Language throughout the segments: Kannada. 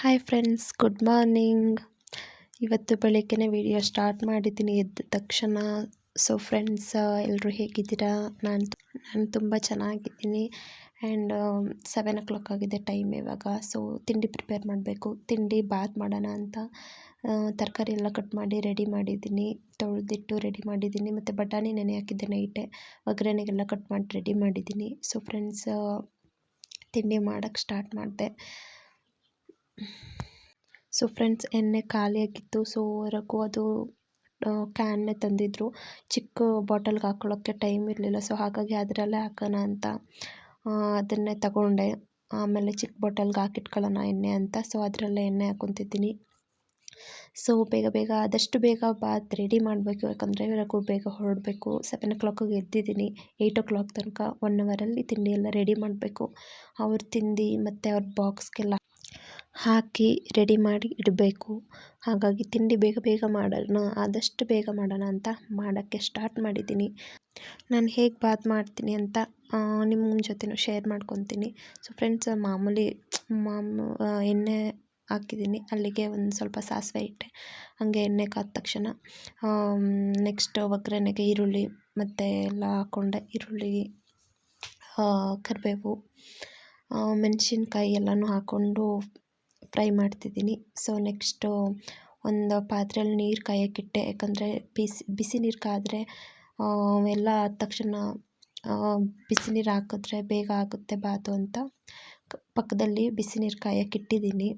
Hi friends, good morning. ಇವತ್ತು ಬೆಳಗ್ಗೆನೇ ವಿಡಿಯೋ ಸ್ಟಾರ್ಟ್ ಮಾಡಿದ್ದೀನಿ ಎದ್ದ ತಕ್ಷಣ. ಸೊ ಫ್ರೆಂಡ್ಸ್, ಎಲ್ಲರೂ ಹೇಗಿದ್ದೀರಾ? ನಾನು ತುಂಬ ಚೆನ್ನಾಗಿದ್ದೀನಿ. ಆ್ಯಂಡ್ 7 o'clock ಆಗಿದೆ ಟೈಮ್ ಇವಾಗ. ಸೊ ತಿಂಡಿ ಪ್ರಿಪೇರ್ ಮಾಡಬೇಕು. ತಿಂಡಿ ಬಾತ್ ಮಾಡೋಣ ಅಂತ ತರಕಾರಿ ಎಲ್ಲ ಕಟ್ ಮಾಡಿ ರೆಡಿ ಮಾಡಿದ್ದೀನಿ. ತೊಳೆದಿಟ್ಟು ರೆಡಿ ಮಾಡಿದ್ದೀನಿ. ಮತ್ತು ಬಟಾಣಿ ನೆನೆ ಹಾಕಿದ್ದೆ ನೈಟೇ. ಒಗ್ಗರಣೆಗೆಲ್ಲ ಕಟ್ ಮಾಡಿ ರೆಡಿ ಮಾಡಿದ್ದೀನಿ. ಸೊ ಫ್ರೆಂಡ್ಸ್, ತಿಂಡಿ ಮಾಡೋಕ್ಕೆ ಸ್ಟಾರ್ಟ್ ಮಾಡಿದೆ. ಸೊ ಫ್ರೆಂಡ್ಸ್, ಎಣ್ಣೆ ಖಾಲಿಯಾಗಿತ್ತು. ಸೊ ರಘು ಅದು ಕ್ಯಾನ್ನೇ ತಂದಿದ್ರು. ಚಿಕ್ಕ ಬಾಟಲ್ಗೆ ಹಾಕ್ಕೊಳ್ಳೋಕ್ಕೆ ಟೈಮ್ ಇರಲಿಲ್ಲ. ಸೊ ಹಾಗಾಗಿ ಅದರಲ್ಲೇ ಹಾಕೋಣ ಅಂತ ಅದನ್ನೇ ತಗೊಂಡೆ. ಆಮೇಲೆ ಚಿಕ್ಕ ಬಾಟಲ್ಗೆ ಹಾಕಿಟ್ಕೊಳ್ಳೋಣ ಎಣ್ಣೆ ಅಂತ. ಸೊ ಅದರಲ್ಲೇ ಎಣ್ಣೆ ಹಾಕ್ಕೊತಿದ್ದೀನಿ. ಸೊ ಬೇಗ ಆದಷ್ಟು ಬೇಗ ಬಾತ್ ರೆಡಿ ಮಾಡಬೇಕು. ಯಾಕಂದರೆ ರಘು ಬೇಗ ಹೊರಡಬೇಕು. 7 o'clock ಎದ್ದಿದ್ದೀನಿ. 8 o'clock ತನಕ 1 ಅವರಲ್ಲಿ ತಿಂಡಿ ಎಲ್ಲ ರೆಡಿ ಮಾಡಬೇಕು. ಅವ್ರ ತಿಂಡಿ ಮತ್ತು ಅವ್ರ ಬಾಕ್ಸ್ಗೆಲ್ಲ ಹಾಕಿ ರೆಡಿ ಮಾಡಿ ಇಡಬೇಕು. ಹಾಗಾಗಿ ತಿಂಡಿ ಬೇಗ ಮಾಡೋಣ, ಆದಷ್ಟು ಬೇಗ ಮಾಡೋಣ ಅಂತ ಮಾಡೋಕ್ಕೆ ಸ್ಟಾರ್ಟ್ ಮಾಡಿದ್ದೀನಿ. ನಾನು ಹೇಗೆ ಬಾತ್ ಮಾಡ್ತೀನಿ ಅಂತ ನಿಮ್ಮ ಜೊತೆನೂ ಶೇರ್ ಮಾಡ್ಕೊತೀನಿ. ಸೊ ಫ್ರೆಂಡ್ಸ್, ಮಾಮೂಲಿ ಎಣ್ಣೆ ಹಾಕಿದ್ದೀನಿ. ಅಲ್ಲಿಗೆ ಒಂದು ಸ್ವಲ್ಪ ಸಾಸಿವೆ ಇಟ್ಟೆ. ಹಾಗೆ ಎಣ್ಣೆ ಕಾದ ತಕ್ಷಣ ನೆಕ್ಸ್ಟ್ ಒಗ್ಗರಣೆಗೆ ಈರುಳ್ಳಿ ಮತ್ತು ಎಲ್ಲ ಹಾಕ್ಕೊಂಡೆ. ಈರುಳ್ಳಿ, ಕರಿಬೇವು, ಮೆಣಸಿನ್ಕಾಯಿ ಎಲ್ಲನೂ ಹಾಕ್ಕೊಂಡು ಫ್ರೈ ಮಾಡ್ತಿದ್ದೀನಿ. ಸೊ ನೆಕ್ಸ್ಟು ಒಂದು ಪಾತ್ರೆಯಲ್ಲಿ ನೀರು ಕಾಯೋಕ್ಕಿಟ್ಟೆ. ಯಾಕಂದರೆ ಬಿಸಿ ನೀರು ಕಾದರೆ ಎಲ್ಲ ಆದ ತಕ್ಷಣ ಬಿಸಿ ನೀರು ಹಾಕಿದ್ರೆ ಬೇಗ ಆಗುತ್ತೆ ಬಾತು ಅಂತ ಪಕ್ಕದಲ್ಲಿ ಬಿಸಿ ನೀರು ಕಾಯೋಕ್ಕಿಟ್ಟಿದ್ದೀನಿ.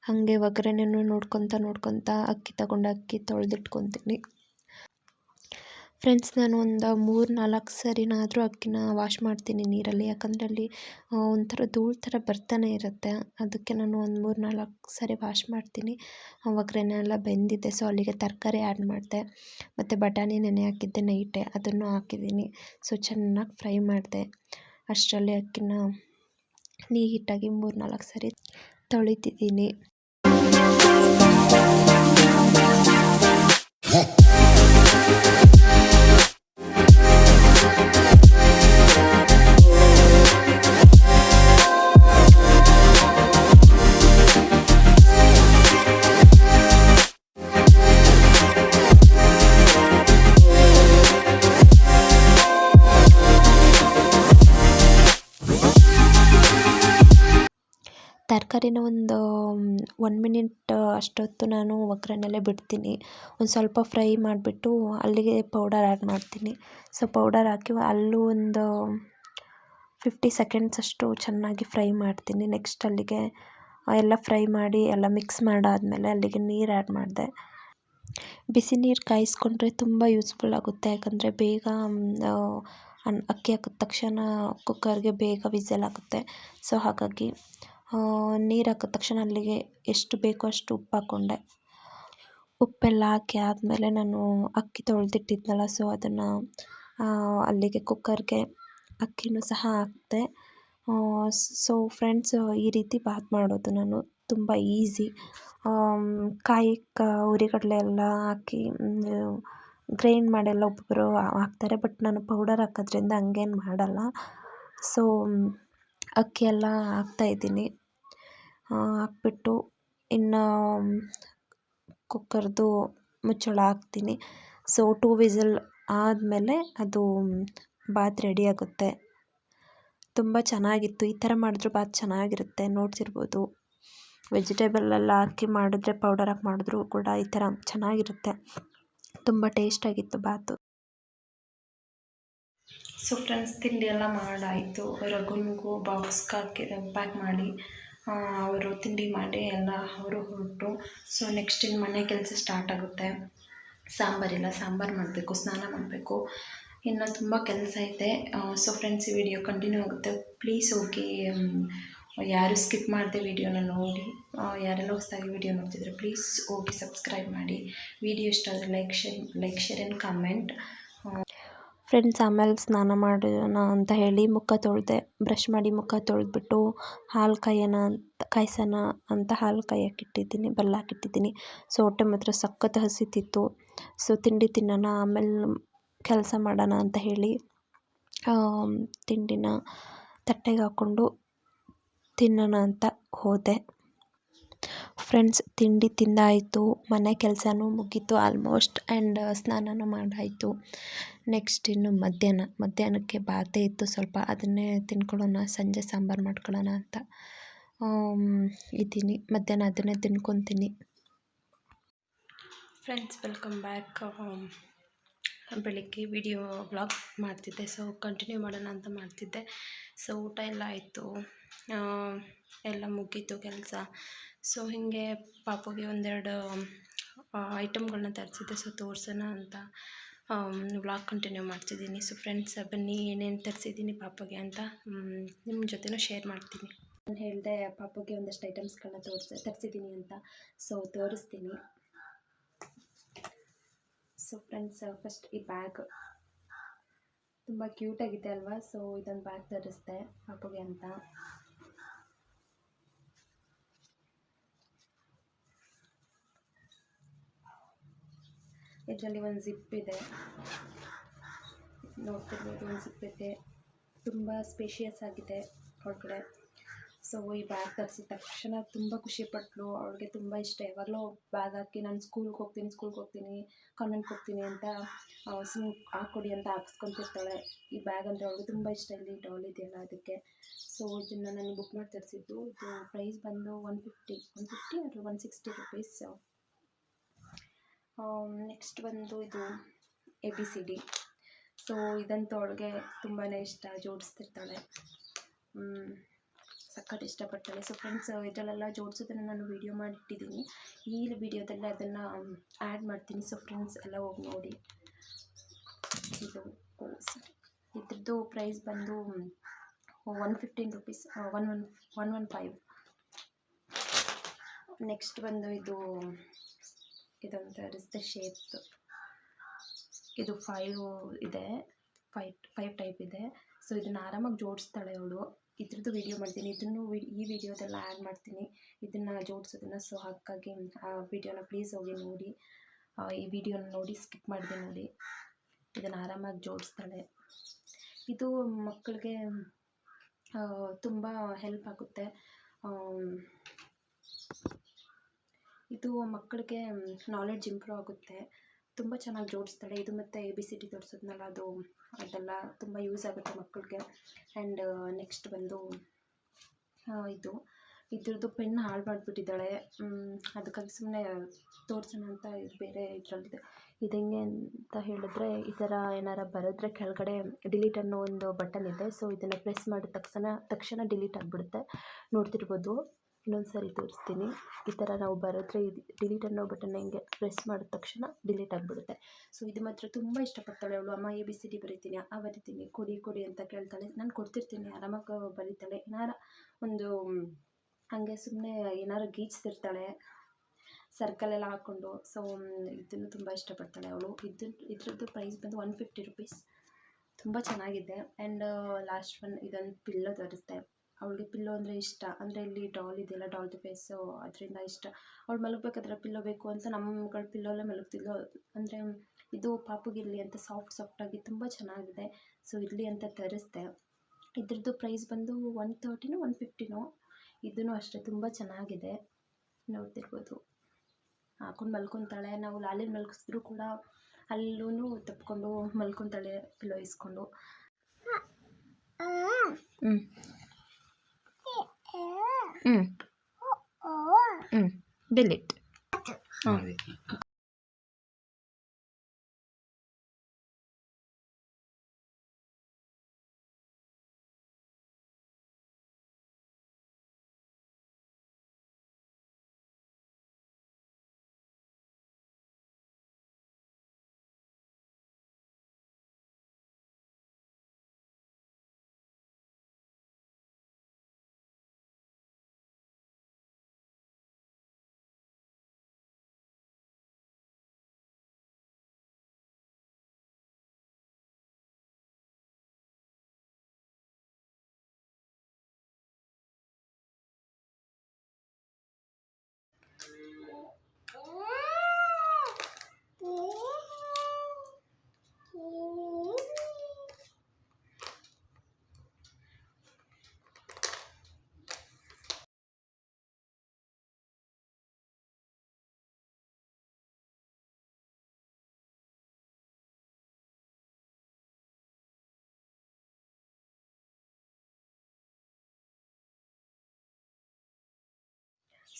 ಹಾಗೆ ಒಗ್ಗರಣೆನೂ ನೋಡ್ಕೊತ ಅಕ್ಕಿ ತಗೊಂಡು ಅಕ್ಕಿ ತೊಳೆದಿಟ್ಕೊತೀನಿ. ಫ್ರೆಂಡ್ಸ್, ನಾನು ಒಂದು 3-4 ಸರಿನಾದರೂ ಅಕ್ಕಿನ ವಾಶ್ ಮಾಡ್ತೀನಿ ನೀರಲ್ಲಿ. ಯಾಕಂದರೆ ಅಲ್ಲಿ ಒಂಥರ ಧೂಳು ಥರ ಬರ್ತಾನೆ ಇರುತ್ತೆ. ಅದಕ್ಕೆ ನಾನು ಒಂದು 3-4 ಸರಿ ವಾಶ್ ಮಾಡ್ತೀನಿ. ಒಗ್ಗರಣೆ ಎಲ್ಲ ಬೆಂದಿದೆ. ಸೊ ಅಲ್ಲಿಗೆ ತರಕಾರಿ ಆ್ಯಡ್ ಮಾಡಿದೆ. ಮತ್ತು ಬಟಾಣಿ ನೆನೆ ಹಾಕಿದ್ದೆ ನೈಟೇ, ಅದನ್ನು ಹಾಕಿದ್ದೀನಿ. ಸೊ ಚೆನ್ನಾಗಿ ಫ್ರೈ ಮಾಡಿದೆ. ಅಷ್ಟರಲ್ಲಿ ಅಕ್ಕಿನ ನೀಟಾಗಿ 3-4 ಸರಿ ತೊಳಿತಿದ್ದೀನಿ. ತರಕಾರಿನ ಒಂದು 1 ಮಿನಿಟ್ ಅಷ್ಟೊತ್ತು ನಾನು ಒಗ್ಗರಣೆಲ್ಲೇ ಬಿಡ್ತೀನಿ. ಒಂದು ಸ್ವಲ್ಪ ಫ್ರೈ ಮಾಡಿಬಿಟ್ಟು ಅಲ್ಲಿಗೆ ಪೌಡರ್ ಆ್ಯಡ್ ಮಾಡ್ತೀನಿ. ಸೊ ಪೌಡರ್ ಹಾಕಿ ಅಲ್ಲೂ ಒಂದು 50 ಸೆಕೆಂಡ್ಸ್ ಅಷ್ಟು ಚೆನ್ನಾಗಿ ಫ್ರೈ ಮಾಡ್ತೀನಿ. ನೆಕ್ಸ್ಟ್ ಅಲ್ಲಿಗೆ ಎಲ್ಲ ಫ್ರೈ ಮಾಡಿ ಎಲ್ಲ ಮಿಕ್ಸ್ ಮಾಡಾದಮೇಲೆ ಅಲ್ಲಿಗೆ ನೀರು ಆ್ಯಡ್ ಮಾಡಿದೆ. ಬಿಸಿ ನೀರು ಕಾಯಿಸ್ಕೊಂಡ್ರೆ ತುಂಬ ಯೂಸ್ಫುಲ್ ಆಗುತ್ತೆ. ಯಾಕಂದರೆ ಬೇಗ ಅಕ್ಕಿ ಹಾಕಿದ ತಕ್ಷಣ ಕುಕ್ಕರ್ಗೆ ಬೇಗ ವಿಸಲ್ ಆಗುತ್ತೆ. ಸೊ ಹಾಗಾಗಿ ನೀರು ಹಾಕಿದ ತಕ್ಷಣ ಅಲ್ಲಿಗೆ ಎಷ್ಟು ಬೇಕೋ ಅಷ್ಟು ಉಪ್ಪು ಹಾಕ್ಕೊಂಡೆ. ಉಪ್ಪೆಲ್ಲ ಹಾಕಿ ಆದಮೇಲೆ ನಾನು ಅಕ್ಕಿ ತೊಳೆದಿಟ್ಟಿದ್ನಲ್ಲ, ಸೊ ಅದನ್ನು ಅಲ್ಲಿಗೆ ಕುಕ್ಕರ್ಗೆ ಅಕ್ಕಿನೂ ಸಹ ಹಾಕಿದೆ. ಸೊ ಫ್ರೆಂಡ್ಸ್, ಈ ರೀತಿ ಬಾತ್ ಮಾಡೋದು ನಾನು. ತುಂಬ ಈಸಿ. ಹುರಿಗಡಲೆ ಎಲ್ಲ ಹಾಕಿ ಗ್ರೈಂಡ್ ಮಾಡೆಲ್ಲ ಒಬ್ಬೊಬ್ಬರು ಹಾಕ್ತಾರೆ. ಬಟ್ ನಾನು ಪೌಡರ್ ಹಾಕೋದ್ರಿಂದ ಹಂಗೇನು ಮಾಡಲ್ಲ. ಸೊ ಅಕ್ಕಿ ಎಲ್ಲ ಹಾಕ್ತಾಯಿದ್ದೀನಿ. ಹಾಕ್ಬಿಟ್ಟು ಇನ್ನು ಕುಕ್ಕರ್ದು ಮುಚ್ಚಳ ಹಾಕ್ತೀನಿ. ಸೊ 2 ವಿಸಿಲ್ ಆದಮೇಲೆ ಅದು ಬಾತ್ ರೆಡಿ ಆಗುತ್ತೆ. ತುಂಬ ಚೆನ್ನಾಗಿತ್ತು. ಈ ಥರ ಮಾಡಿದ್ರು ಬಾತ್ ಚೆನ್ನಾಗಿರುತ್ತೆ. ನೋಡ್ತಿರ್ಬೋದು, ವೆಜಿಟೇಬಲ್ ಎಲ್ಲ ಹಾಕಿ ಮಾಡಿದ್ರೆ, ಪೌಡರ್ ಹಾಕಿ ಮಾಡಿದ್ರು ಕೂಡ ಈ ಥರ ಚೆನ್ನಾಗಿರುತ್ತೆ. ತುಂಬ ಟೇಸ್ಟಾಗಿತ್ತು ಬಾತು. ಸೊ ಫ್ರೆಂಡ್ಸ್, ತಿಂಡಿ ಎಲ್ಲ ಮಾಡಾಯಿತು. ರಘುನಿಗೂ ಬಾಕ್ಸ್ಗೆ ಹಾಕಿ ಪ್ಯಾಕ್ ಮಾಡಿ ಅವರು ತಿಂಡಿ ಮಾಡಿ ಎಲ್ಲ ಅವರು ಹೊರಟು. ಸೊ ನೆಕ್ಸ್ಟ್ ಇನ್ನು ಮನೆ ಕೆಲಸ ಸ್ಟಾರ್ಟ್ ಆಗುತ್ತೆ. ಸಾಂಬಾರಿಲ್ಲ, ಸಾಂಬಾರು ಮಾಡಬೇಕು, ಸ್ನಾನ ಮಾಡಬೇಕು, ಇನ್ನು ತುಂಬ ಕೆಲಸ ಇದೆ. ಸೊ ಫ್ರೆಂಡ್ಸ್, ಈ ವಿಡಿಯೋ ಕಂಟಿನ್ಯೂ ಆಗುತ್ತೆ. ಪ್ಲೀಸ್ ಹೋಗಿ ಯಾರು ಸ್ಕಿಪ್ ಮಾಡದೆ ವಿಡಿಯೋನ ನೋಡಿ. ಯಾರೆಲ್ಲ ಹೊಸದಾಗಿ ವಿಡಿಯೋ ನೋಡ್ತಿದ್ರೆ ಪ್ಲೀಸ್ ಹೋಗಿ ಸಬ್ಸ್ಕ್ರೈಬ್ ಮಾಡಿ. ವಿಡಿಯೋ ಇಷ್ಟ ಆದರೆ like share and comment. Friends, ಆಮೇಲೆ ಸ್ನಾನ ಮಾಡೋಣ ಅಂತ ಹೇಳಿ ಮುಖ ತೊಳೆದೆ. ಬ್ರಷ್ ಮಾಡಿ ಮುಖ ತೊಳೆದ್ಬಿಟ್ಟು ಹಾಲು ಕಾಯ್ಸೋಣ ಅಂತ ಹಾಲು ಕಾಯೋಕ್ಕಿಟ್ಟಿದ್ದೀನಿ, ಬೆಲ್ಲ ಹಾಕಿಟ್ಟಿದ್ದೀನಿ. ಸೊ ಹೊಟ್ಟೆ ಮಾತ್ರ ಸಖತ್ ಹಸಿತಿತ್ತು. ಸೊ ತಿಂಡಿ ತಿನ್ನೋಣ, ಆಮೇಲೆ ಕೆಲಸ ಮಾಡೋಣ ಅಂತ ಹೇಳಿ ತಿಂಡಿನ ತಟ್ಟೆಗೆ ಹಾಕ್ಕೊಂಡು ತಿನ್ನೋಣ ಅಂತ ಹೋದೆ. ಫ್ರೆಂಡ್ಸ್, ತಿಂಡಿ ತಿಂದಾಯಿತು, ಮನೆ ಕೆಲಸನೂ ಮುಗೀತು ಆಲ್ಮೋಸ್ಟ್, ಆ್ಯಂಡ್ ಸ್ನಾನನೂ ಮಾಡಾಯಿತು. ನೆಕ್ಸ್ಟ್ ಇನ್ನು ಮಧ್ಯಾಹ್ನಕ್ಕೆ ಬಾತೇ ಇತ್ತು ಸ್ವಲ್ಪ, ಅದನ್ನೇ ತಿನ್ಕೊಳ್ಳೋಣ, ಸಂಜೆ ಸಾಂಬಾರು ಮಾಡ್ಕೊಳ್ಳೋಣ ಅಂತ ಇದ್ದೀನಿ. ಮಧ್ಯಾಹ್ನ ಅದನ್ನೇ ತಿನ್ಕೊತೀನಿ. Friends, welcome back. ಬೆಳಿಗ್ಗೆ ವಿಡಿಯೋ ವ್ಲಾಗ್ ಮಾಡ್ತಿದ್ದೆ, ಸೊ ಕಂಟಿನ್ಯೂ ಮಾಡೋಣ ಅಂತ ಮಾಡ್ತಿದ್ದೆ. ಸೊ ಊಟ ಎಲ್ಲ ಆಯಿತು, ಎಲ್ಲ ಮುಗೀತು ಕೆಲಸ. ಸೊ ಹೀಗೆ ಪಾಪುಗೆ ಒಂದೆರಡು ಐಟಮ್ಗಳನ್ನ ತರಿಸಿದ್ದೆ, ಸೊ ತೋರಿಸೋಣ ಅಂತ ವ್ಲಾಗ್ ಕಂಟಿನ್ಯೂ ಮಾಡ್ತಿದ್ದೀನಿ. ಸೊ ಫ್ರೆಂಡ್ಸ್, ಬನ್ನಿ ಏನೇನು ತರಿಸಿದ್ದೀನಿ ಪಾಪುಗೆ ಅಂತ ನಿಮ್ಮ ಜೊತೆನೂ ಶೇರ್ ಮಾಡ್ತೀನಿ. ನಾನು ಹೇಳಿದೆ ಪಾಪುಗೆ ಒಂದಷ್ಟು ಐಟಮ್ಸ್ಗಳನ್ನ ತರಿಸಿದ್ದೀನಿ ಅಂತ, ಸೊ ತೋರಿಸ್ತೀನಿ. ಸೊ ಫ್ರೆಂಡ್ಸ್, ಫಸ್ಟ್ ಈ ಬ್ಯಾಗ್ ತುಂಬ ಕ್ಯೂಟಾಗಿದೆ ಅಲ್ವಾ? ಸೊ ಇದೊಂದು ಬ್ಯಾಗ್ ತರಿಸ್ದೆ ಪಾಪುಗೆ ಅಂತ. ಇದರಲ್ಲಿ ಒಂದು ಜಿಪ್ ಇದೆ, ನೋಡ್ತಿರ್ಬೋದು. ಒಂದು ಜಿಪ್ ಇದೆ, ತುಂಬ ಸ್ಪೇಷಿಯಸ್ ಆಗಿದೆ ಒಳಗಡೆ. ಸೊ ಈ ಬ್ಯಾಗ್ ತರಿಸಿದ ತಕ್ಷಣ ತುಂಬ ಖುಷಿಪಟ್ಟಳು. ಅವಳಿಗೆ ತುಂಬ ಇಷ್ಟ. ಯಾವಾಗಲೂ ಬ್ಯಾಗ್ ಹಾಕಿ ನಾನು ಸ್ಕೂಲ್ಗೆ ಹೋಗ್ತೀನಿ, ಕಾನ್ವೆಂಟ್ಗೆ ಹೋಗ್ತೀನಿ ಅಂತ ಹಾಕ್ಕೊಡಿ ಅಂತ ಹಾಕ್ಸ್ಕೊತಿರ್ತಾಳೆ. ಈ ಬ್ಯಾಗ್ ಅಂದರೆ ಅವಳಿಗೆ ತುಂಬ ಇಷ್ಟ. ಇಲ್ಲಿ ಡಾಲ್ ಇದೆಯಲ್ಲ ಅದಕ್ಕೆ. ಸೊ ಇದನ್ನು ನಾನು ಬುಕ್ ಮಾಡಿ ತರಿಸಿದ್ದು. ಇದು ಪ್ರೈಸ್ ಬಂದು 150 ಅಥವಾ 160 ರುಪೀಸ್. ನೆಕ್ಸ್ಟ್ ಬಂದು ಇದು ABCD. ಸೊ ಇದಂತೂ ಅವಳಿಗೆ ತುಂಬಾ ಇಷ್ಟ, ಜೋಡಿಸ್ತಿರ್ತಾಳೆ, ಸಖತ್ ಇಷ್ಟಪಡ್ತಾಳೆ. ಸೊ ಫ್ರೆಂಡ್ಸ್, ಇದರಲ್ಲೆಲ್ಲ ಜೋಡಿಸೋದನ್ನು ನಾನು ವೀಡಿಯೋ ಮಾಡಿಟ್ಟಿದ್ದೀನಿ. ಈ ವಿಡಿಯೋದಲ್ಲೇ ಅದನ್ನು ಆ್ಯಡ್ ಮಾಡ್ತೀನಿ. ಸೊ ಫ್ರೆಂಡ್ಸ್, ಎಲ್ಲ ಹೋಗಿ ನೋಡಿ. ಇದು ಇದ್ರದ್ದು ಪ್ರೈಸ್ ಬಂದು 115 ರುಪೀಸ್, 115. ನೆಕ್ಸ್ಟ್ ಬಂದು ಇದೊಂದು ತರಿಸಿದೆ ಶೇಪ್ದು. ಇದು 5 ಇದೆ, 5 ಟೈಪ್ ಇದೆ. ಸೊ ಇದನ್ನು ಆರಾಮಾಗಿ ಜೋಡಿಸ್ತಾಳೆ ಅವಳು. ಇದ್ರದ್ದು ವೀಡಿಯೋ ಮಾಡ್ತೀನಿ, ಈ ವಿಡಿಯೋದೆಲ್ಲ ಆ್ಯಡ್ ಮಾಡ್ತೀನಿ, ಇದನ್ನು ಜೋಡಿಸೋದನ್ನು. ಸೊ ಹಾಗಾಗಿ ಆ ವಿಡಿಯೋನ ಪ್ಲೀಸ್ ಹೋಗಿ ನೋಡಿ. ಈ ವಿಡಿಯೋನ ನೋಡಿ, ಸ್ಕಿಪ್ ಮಾಡಿದೆ ನೋಡಿ. ಇದನ್ನು ಆರಾಮಾಗಿ ಜೋಡಿಸ್ತಾಳೆ. ಇದು ಮಕ್ಕಳಿಗೆ ತುಂಬ ಹೆಲ್ಪ್ ಆಗುತ್ತೆ. ಇದು ಮಕ್ಕಳಿಗೆ ನಾಲೆಡ್ಜ್ ಇಂಪ್ರೂವ್ ಆಗುತ್ತೆ. ತುಂಬ ಚೆನ್ನಾಗಿ ಜೋಡಿಸ್ತಾಳೆ. ಇದು ಮತ್ತು ABCD ತೋರಿಸೋದ್ನಲ್ಲ, ಅದೆಲ್ಲ ತುಂಬ ಯೂಸ್ ಆಗುತ್ತೆ ಮಕ್ಕಳಿಗೆ. ಆ್ಯಂಡ್ ನೆಕ್ಸ್ಟ್ ಬಂದು ಇದ್ರದ್ದು ಪೆನ್ ಹಾಳು ಮಾಡಿಬಿಟ್ಟಿದ್ದಾಳೆ. ಅದಕ್ಕಾಗಿ ಸುಮ್ಮನೆ ತೋರಿಸೋಣ ಅಂತ ಇದು ಬೇರೆ ಇದರಲ್ಲಿದೆ. ಇದು ಹೆಂಗೆ ಅಂತ ಹೇಳಿದ್ರೆ, ಈ ಥರ ಏನಾರು ಬರೆದ್ರೆ ಕೆಳಗಡೆ ಡಿಲೀಟ್ ಅನ್ನೋ ಒಂದು ಬಟನ್ ಇದೆ. ಸೊ ಇದನ್ನು ಪ್ರೆಸ್ ಮಾಡಿದ ತಕ್ಷಣ ಡಿಲೀಟ್ ಆಗಿಬಿಡುತ್ತೆ. ನೋಡ್ತಿರ್ಬೋದು. ಇನ್ನೊಂದು ಸಾರಿ ತೋರಿಸ್ತೀನಿ. ಈ ಥರ ನಾವು ಬರೆದ್ರೆ ಡಿಲೀಟ್ ಅನ್ನೋ ಬಟನ್ ಹೆಂಗೆ ಪ್ರೆಸ್ ಮಾಡಿದ ತಕ್ಷಣ ಡಿಲೀಟ್ ಆಗಿಬಿಡುತ್ತೆ. ಸೊ ಇದು ಮಾತ್ರ ತುಂಬ ಇಷ್ಟಪಡ್ತಾಳೆ ಅವಳು. ಅಮ್ಮ ABCD ಬರಿತೀನಿ, ಕೊಡಿ ಅಂತ ಕೇಳ್ತಾಳೆ. ನಾನು ಕೊಡ್ತಿರ್ತೀನಿ, ಆರಾಮಾಗಿ ಬರೀತಾಳೆ. ಏನಾರು ಒಂದು ಹಾಗೆ ಸುಮ್ಮನೆ ಏನಾರು ಗೀಚ್ತಿರ್ತಾಳೆ, ಸರ್ಕಲೆಲ್ಲ ಹಾಕ್ಕೊಂಡು. ಸೊ ಇದನ್ನು ತುಂಬ ಇಷ್ಟಪಡ್ತಾಳೆ ಅವಳು. ಇದ್ರದ್ದು ಪ್ರೈಸ್ ಬಂದು 150 ರುಪೀಸ್. ತುಂಬ ಚೆನ್ನಾಗಿದೆ. ಆ್ಯಂಡ್ ಲಾಸ್ಟ್ ಒನ್, ಇದೊಂದು ಪಿಲ್ಲೋ ತರಿಸ್ದೆ. ಅವಳಿಗೆ ಪಿಲ್ಲೋ ಅಂದರೆ ಇಷ್ಟ. ಅಂದರೆ ಇಲ್ಲಿ ಡಾಲ್ ಇದೆಯಲ್ಲ, ಡಾಲ್ದು ಫೇಸು, ಅದರಿಂದ ಇಷ್ಟ. ಅವಳು ಮಲಗಬೇಕಾದ್ರೆ ಪಿಲ್ಲೋ ಬೇಕು ಅಂತ ನಮ್ಮಗಳ ಪಿಲ್ಲೋಲ್ಲೇ ಮಲಗ್ತಿದ್ಲು. ಅಂದರೆ ಇದು ಪಾಪುಗಿರಲಿ ಅಂತ ಸಾಫ್ಟಾಗಿ ತುಂಬ ಚೆನ್ನಾಗಿದೆ. ಸೊ ಇರಲಿ ಅಂತ ತರಿಸ್ದೆ. ಇದ್ರದ್ದು ಪ್ರೈಸ್ ಬಂದು 130 150. ಇದೂ ಅಷ್ಟೇ ತುಂಬ ಚೆನ್ನಾಗಿದೆ, ನೋಡ್ತಿರ್ಬೋದು. ಹಾಕೊಂಡು ಮಲ್ಕೊತಾಳೆ. ನಾವು ಲಾಲಿನ ಮಲಗಿಸಿದ್ರು ಕೂಡ ಅಲ್ಲೂ ತಪ್ಪಿಕೊಂಡು ಮಲ್ಕೊತಾಳೆ ಪಿಲ್ಲೋ ಇಸ್ಕೊಂಡು. ಡಿಲೀಟ್.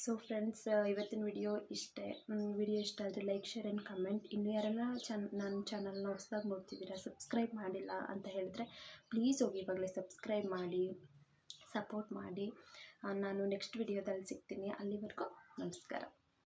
ಸೊ ಫ್ರೆಂಡ್ಸ್, ಇವತ್ತಿನ ವಿಡಿಯೋ ಇಷ್ಟೇ. ವಿಡಿಯೋ ಇಷ್ಟ ಆದರೆ ಲೈಕ್, ಶೇರ್ ಆ್ಯಂಡ್ ಕಮೆಂಟ್. ಇನ್ನು ಯಾರನ್ನ ನನ್ನ ಚಾನಲ್ನ ಹೊಸದಾಗಿ ನೋಡ್ತಿದ್ದೀರಾ, ಸಬ್ಸ್ಕ್ರೈಬ್ ಮಾಡಿಲ್ಲ ಅಂತ ಹೇಳಿದ್ರೆ ಪ್ಲೀಸ್ ಹೋಗಿ ಇವಾಗಲೇ ಸಬ್ಸ್ಕ್ರೈಬ್ ಮಾಡಿ, ಸಪೋರ್ಟ್ ಮಾಡಿ. ನಾನು ನೆಕ್ಸ್ಟ್ ವಿಡಿಯೋದಲ್ಲಿ ಸಿಗ್ತೀನಿ. ಅಲ್ಲಿವರೆಗೂ ನಮಸ್ಕಾರ.